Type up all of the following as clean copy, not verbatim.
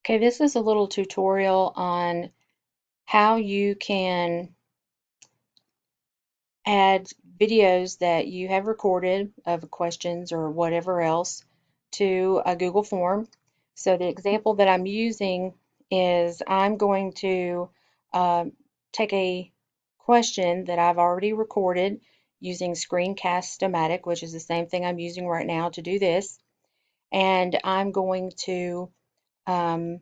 Okay, this is a little tutorial on how you can add videos that you have recorded of questions or whatever else to a Google form. So the example that I'm using is I'm going to um, take a question that I've already recorded using Screencast-O-Matic, which is the same thing I'm using right now to do this, and I'm going to um,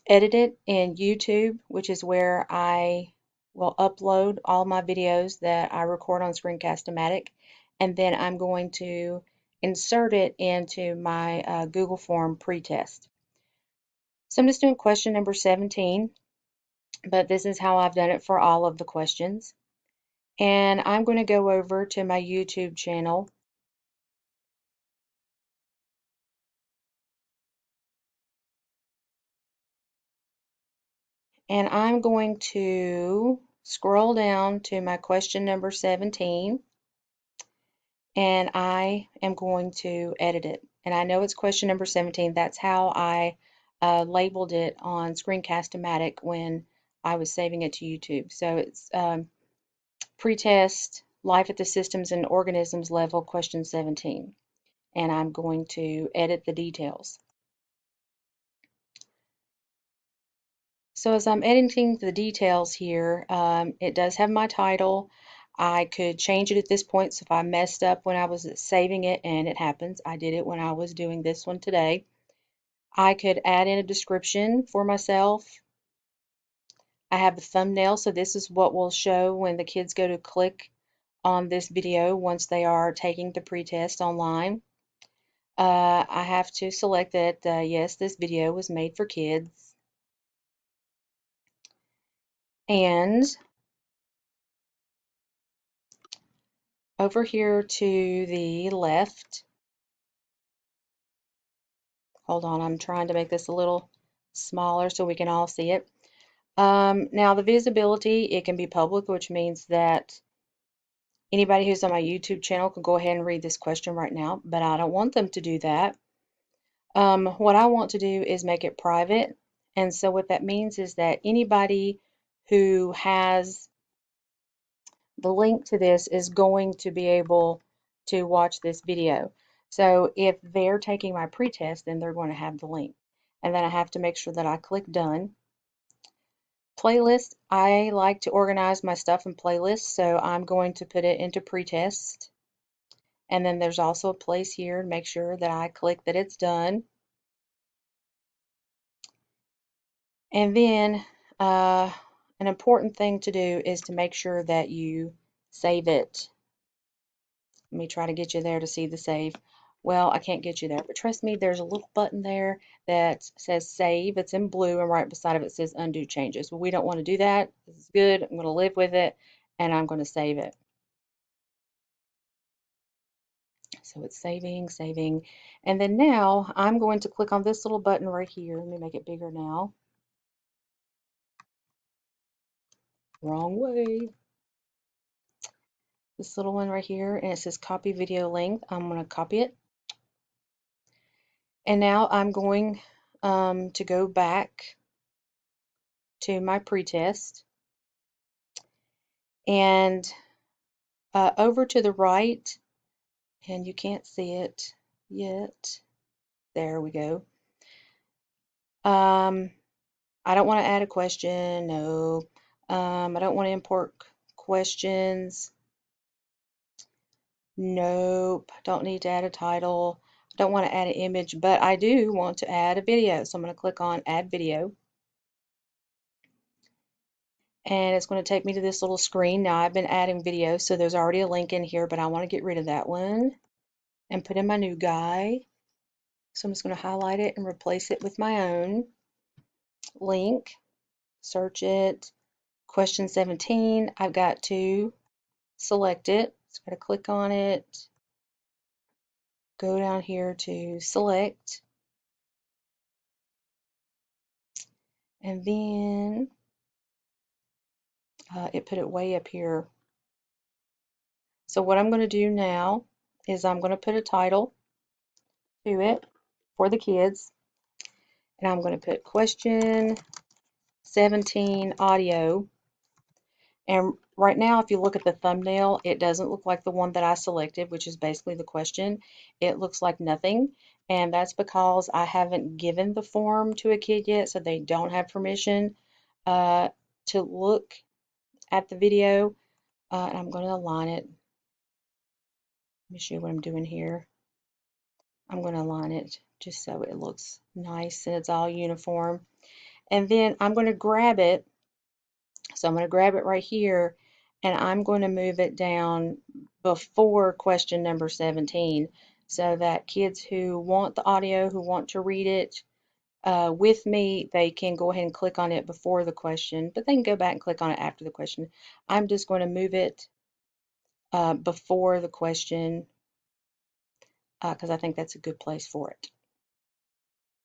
edit it in YouTube, which is where I will upload all my videos that I record on Screencast-O-Matic, and then I'm going to insert it into my Google Form pretest. So I'm just doing question number 17, but this is how I've done it for all of the questions. And I'm going to go over to my YouTube channel. And I'm going to scroll down to my question number 17. And I am going to edit it. And I know it's question number 17. That's how I labeled it on Screencast-O-Matic when I was saving it to YouTube. So it's pretest life at the systems and organisms level, question 17. And I'm going to edit the details. So as I'm editing the details here, it does have my title. I could change it at this point, so if I messed up when I was saving it, and it happens, I did it when I was doing this one today, I could add in a description for myself. I have the thumbnail, so this is what will show when the kids go to click on this video once they are taking the pretest online. I have to select that, yes, this video was made for kids. And over here to the left, hold on, I'm trying to make this a little smaller so we can all see it. Now the visibility, it can be public, which means that anybody who's on my YouTube channel can go ahead and read this question right now, but I don't want them to do that. What I want to do is make it private, and so what that means is that anybody who has the link to this is going to be able to watch this video. So if they're taking my pretest, then they're going to have the link. And then I have to make sure that I click done. Playlist, I like to organize my stuff in playlists, so I'm going to put it into pretest. And then there's also a place here to make sure that I click that it's done. And then an important thing to do is to make sure that you save it. Let me try to get you there to see the save. Well, I can't get you there, but trust me, there's a little button there that says save. It's in blue, and right beside of it says undo changes. Well, we don't want to do that. This is good. I'm going to live with it, and I'm going to save it. So it's saving, saving. And then now I'm going to click on this little button right here. Let me make it bigger now. Wrong way. This little one right here, and it says copy video link. I'm going to copy it. And now I'm going to go back to my pretest. And over to the right, and you can't see it yet. There we go. I don't want to add a question. No. I don't want to import questions. Nope. Don't need to add a title. I don't want to add an image, but I do want to add a video. So I'm going to click on Add Video. And it's going to take me to this little screen. Now I've been adding videos, so there's already a link in here, but I want to get rid of that one and put in my new guy. So I'm just going to highlight it and replace it with my own link. Search it. Question 17. I've got to select it. So I'm going to click on it. Go down here to select. And then it put it way up here. So what I'm going to do now is I'm going to put a title to it for the kids. and I'm going to put question 17 audio. And right now, if you look at the thumbnail, it doesn't look like the one that I selected, which is basically the question. It looks like nothing, and that's because I haven't given the form to a kid yet, so they don't have permission uh, to look at the video. And I'm going to align it. Let me show you what I'm doing here. I'm going to align it just so it looks nice and it's all uniform. And then I'm going to grab it. So I'm going to grab it right here and I'm going to move it down before question number 17 so that kids who want the audio, who want to read it with me, they can go ahead and click on it before the question, but they can go back and click on it after the question. I'm just going to move it before the question because I think that's a good place for it.